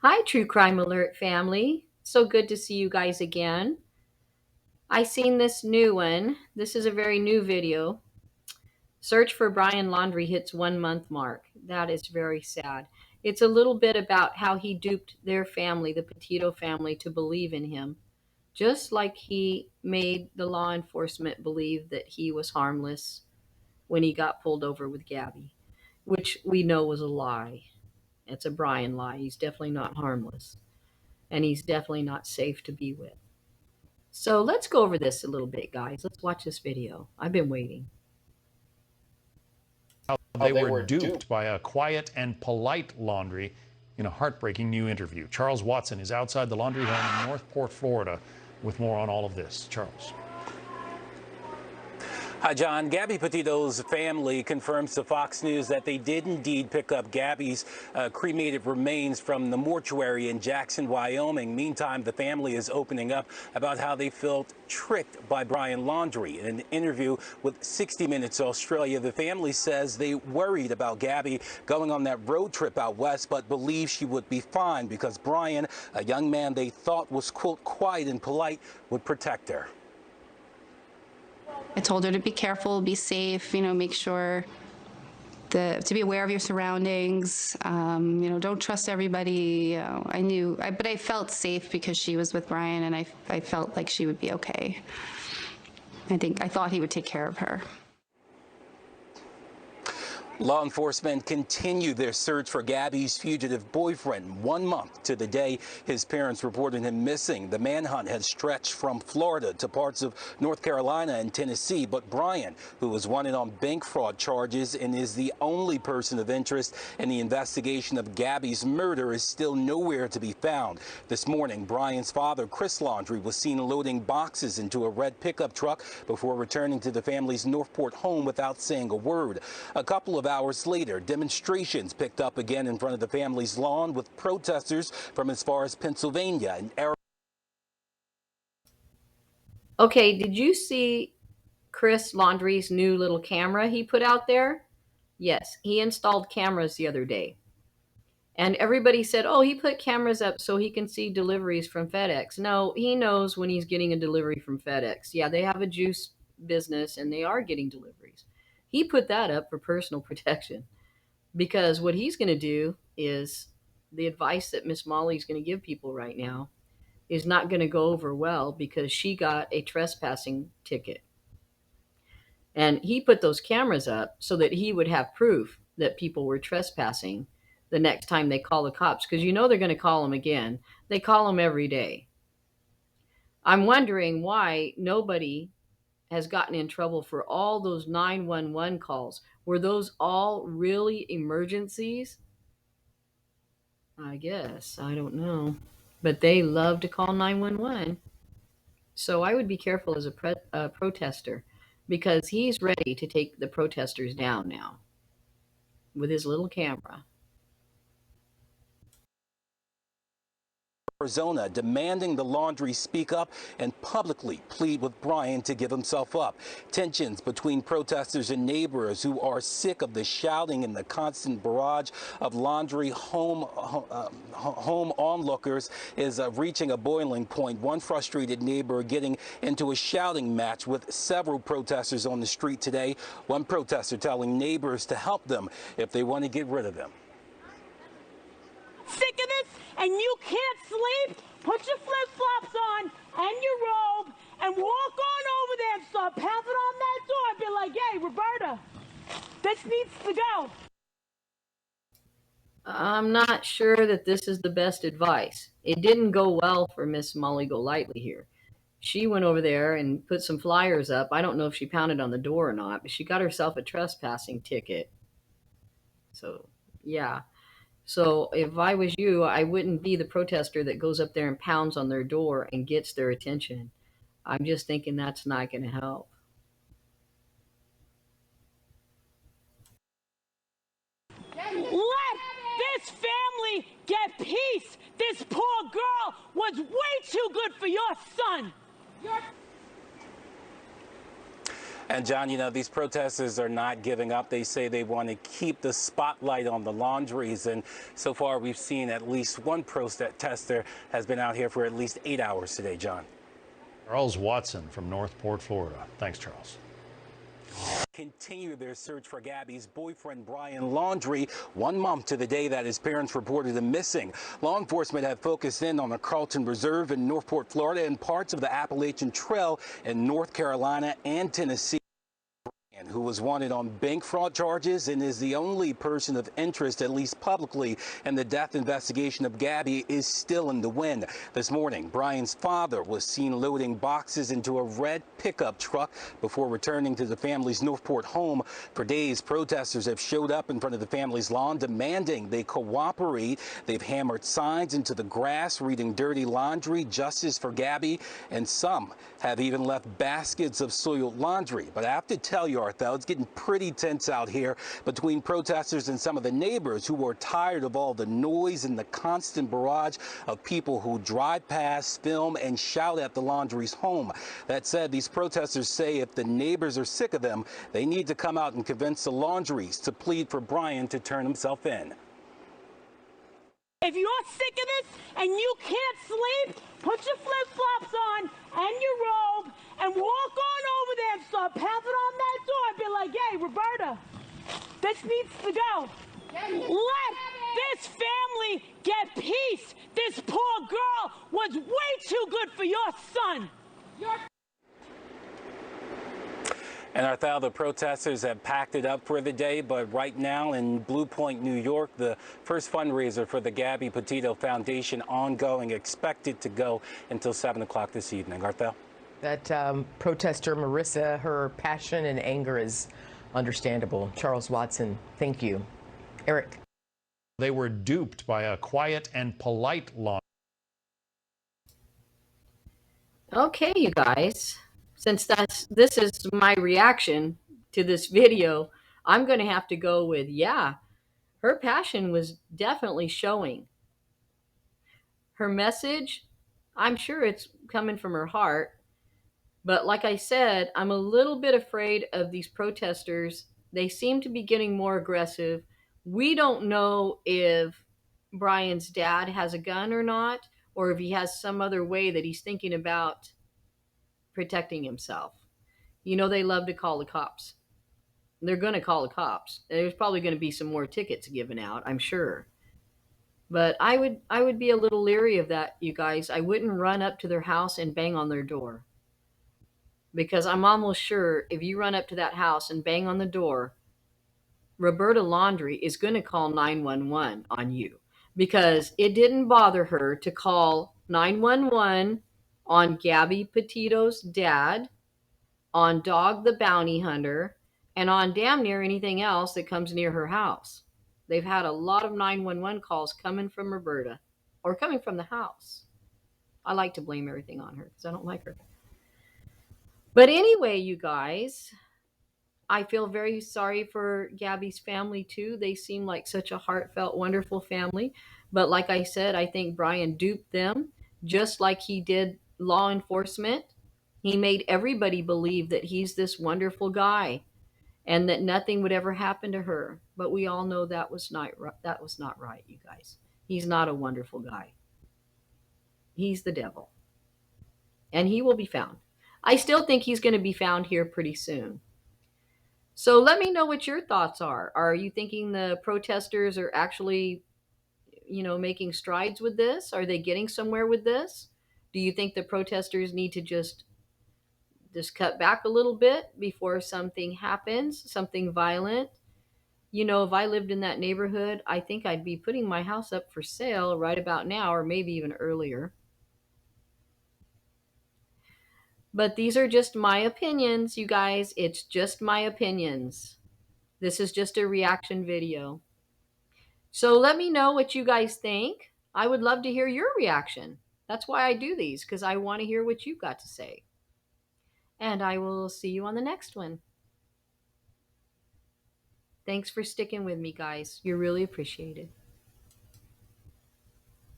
Hi, True Crime Alert family. So good to see you guys again. I seen this new one. This is a very new video. Search for Brian Laundrie hits 1 month mark. That is very sad. It's a little bit about how he duped their family, the Petito family, to believe in him, just like he made the law enforcement believe that he was harmless when he got pulled over with Gabby, which we know was a lie. It's a Brian lie. He's definitely not harmless, and he's definitely not safe to be with. So let's go over this a little bit, guys. Let's watch this video. I've been waiting. How they were duped by a quiet and polite Laundrie in a heartbreaking new interview. Charles Watson is outside the Laundrie home in Northport, Florida, with more on all of this. Charles. Hi, John. Gabby Petito's family confirms to Fox News that they did indeed pick up Gabby's cremated remains from the mortuary in Jackson, Wyoming. Meantime, the family is opening up about how they felt tricked by Brian Laundrie. In an interview with 60 Minutes Australia, the family says they worried about Gabby going on that road trip out west, but believe she would be fine because Brian, a young man they thought was, quote, quiet and polite, would protect her. I told her to be careful, be safe, make sure to be aware of your surroundings. Don't trust everybody. But I felt safe because she was with Brian, and I felt like she would be okay. I thought he would take care of her. Law enforcement continue their search for Gabby's fugitive boyfriend 1 month to the day his parents reported him missing. The manhunt has stretched from Florida to parts of North Carolina and Tennessee, but Brian, who was wanted on bank fraud charges and is the only person of interest in the investigation of Gabby's murder, is still nowhere to be found. This morning, Brian's father, Chris Laundrie, was seen loading boxes into a red pickup truck before returning to the family's Northport home without saying a word. A couple of hours later, demonstrations picked up again in front of the family's lawn with protesters from as far as Pennsylvania and Arizona. Okay, did you see Chris Laundrie's new little camera he put out there? Yes, he installed cameras the other day. And everybody said, oh, he put cameras up so he can see deliveries from FedEx. No, he knows when he's getting a delivery from FedEx. Yeah, they have a juice business and they are getting deliveries. He put that up for personal protection because what he's going to do is the advice that Miss Molly's going to give people right now is not going to go over well because she got a trespassing ticket. And he put those cameras up so that he would have proof that people were trespassing the next time they call the cops, because they're going to call them again. They call them every day. I'm wondering why nobody has gotten in trouble for all those 911 calls. Were those all really emergencies? I guess. I don't know. But they love to call 911. So I would be careful as a protester because he's ready to take the protesters down now with his little camera. Arizona, demanding the Laundrie speak up and publicly plead with Brian to give himself up. Tensions between protesters and neighbors who are sick of the shouting and the constant barrage of Laundrie home onlookers is reaching a boiling point. One frustrated neighbor getting into a shouting match with several protesters on the street today. One protester telling neighbors to help them if they want to get rid of them. Sick of this and you can't sleep? Put your flip-flops on and your robe and walk on over there and start pounding on that door and be like, hey, Roberta, this needs to go. I'm not sure that this is the best advice. It didn't go well for Miss Molly Golightly here. She went over there and put some flyers up. I don't know if she pounded on the door or not, but she got herself a trespassing ticket. So, yeah. So if I was you, I wouldn't be the protester that goes up there and pounds on their door and gets their attention. I'm just thinking that's not going to help. Let this family get peace. This poor girl was way too good for your son. And John, you know, these protesters are not giving up. They say they want to keep the spotlight on the Laundries. And so far, we've seen at least one protester has been out here for at least 8 hours today, John. Charles Watson from Northport, Florida. Thanks, Charles. Continue their search for Gabby's boyfriend, Brian Laundrie, 1 month to the day that his parents reported him missing. Law enforcement have focused in on the Carlton Reserve in Northport, Florida, and parts of the Appalachian Trail in North Carolina and Tennessee, who was wanted on bank fraud charges and is the only person of interest, at least publicly, in the death investigation of Gabby, is still in the wind. This morning, Brian's father was seen loading boxes into a red pickup truck before returning to the family's Northport home. For days, protesters have showed up in front of the family's lawn demanding they cooperate. They've hammered signs into the grass reading "Dirty Laundry, Justice for Gabby," and some have even left baskets of soiled laundry. But I have to tell you, Arthel, it's getting pretty tense out here between protesters and some of the neighbors who are tired of all the noise and the constant barrage of people who drive past, film, and shout at the Laundrie's home. That said, these protesters say if the neighbors are sick of them, they need to come out and convince the Laundries to plead for Brian to turn himself in. If you're sick of this and you can't sleep, put your flip-flops on and your robe and walk on over there and start pounding on that door and be like, hey, Roberta, this needs to go. Let this family get peace. This poor girl was way too good for your son. And Arthel, the protesters have packed it up for the day, but right now in Blue Point, New York, the first fundraiser for the Gabby Petito Foundation ongoing, expected to go until 7 o'clock this evening. Arthel? That protester, Marissa, her passion and anger is understandable. Charles Watson, thank you. Eric. They were duped by a quiet and polite law. Okay, you guys. Since this is my reaction to this video, I'm going to have to go with, yeah, her passion was definitely showing. Her message, I'm sure it's coming from her heart. But like I said, I'm a little bit afraid of these protesters. They seem to be getting more aggressive. We don't know if Brian's dad has a gun or not, or if he has some other way that he's thinking about protecting himself. You know, they love to call the cops. They're going to call the cops. There's probably going to be some more tickets given out, I'm sure. But I would be a little leery of that, you guys. I wouldn't run up to their house and bang on their door. Because I'm almost sure if you run up to that house and bang on the door, Roberta Laundrie is going to call 911 on you. Because it didn't bother her to call 911 on Gabby Petito's dad, on Dog the Bounty Hunter, and on damn near anything else that comes near her house. They've had a lot of 911 calls coming from Roberta, or coming from the house. I like to blame everything on her because I don't like her. But anyway, you guys, I feel very sorry for Gabby's family too. They seem like such a heartfelt, wonderful family. But like I said, I think Brian duped them just like he did law enforcement. He made everybody believe that he's this wonderful guy and that nothing would ever happen to her. But we all know that was not right, you guys. He's not a wonderful guy. He's the devil. And he will be found. I still think he's going to be found here pretty soon. So let me know what your thoughts are. Are you thinking the protesters are actually, making strides with this? Are they getting somewhere with this? Do you think the protesters need to just cut back a little bit before something happens, something violent? If I lived in that neighborhood, I think I'd be putting my house up for sale right about now, or maybe even earlier. But these are just my opinions, you guys. It's just my opinions. This is just a reaction video. So let me know what you guys think. I would love to hear your reaction. That's why I do these, because I want to hear what you've got to say. And I will see you on the next one. Thanks for sticking with me, guys. You're really appreciated.